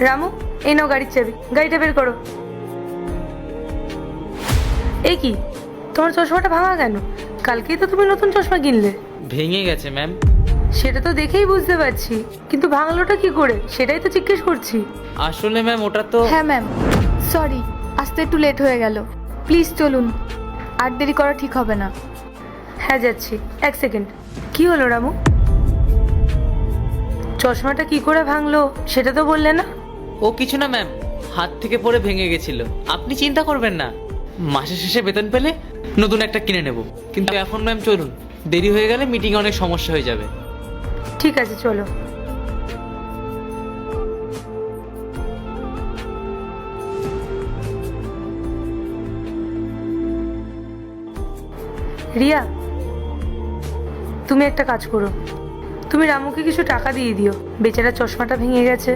রামু, এই নাও গাড়ির চাবি, গাড়িটা বের করো। এই কি, তোমার চশমাটা ভাঙা কেন? কালকেই তো তুমি নতুন চশমা কিনলে। ভেঙে গেছে ম্যাম। সেটা তো দেখেই বুঝতে পারছি, কিন্তু ভাঙলোটা কি করে সেটাই তো জিজ্ঞেস করছি। আসলে ম্যাম ওটা তো হ্যাঁ ম্যাম, সরি, আসতে একটু লেট হয়ে গেল। প্লিজ চলুন, আর দেরি করা ঠিক হবে না। হ্যাঁ যাচ্ছি, এক সেকেন্ড। কি হলো রামু? চশমাটা কি করে ভাঙলো সেটা তো বললে না। ও কিছু না ম্যাম, হাত থেকে পড়ে ভেঙে গেছিল। আপনি চিন্তা করবেন না, মাসের শেষে বেতন পেলে নতুন একটা কিনে নেব। কিন্তু এখন ম্যাম চলুন, দেরি হয়ে গেলে মিটিংয়ে অনেক সমস্যা হয়ে যাবে। ঠিক আছে চলো। রিয়া, তুমি একটা কাজ করো, তুমি রামুকে কিছু টাকা দিয়ে দিও, বেচারা চশমাটা ভেঙে গেছে।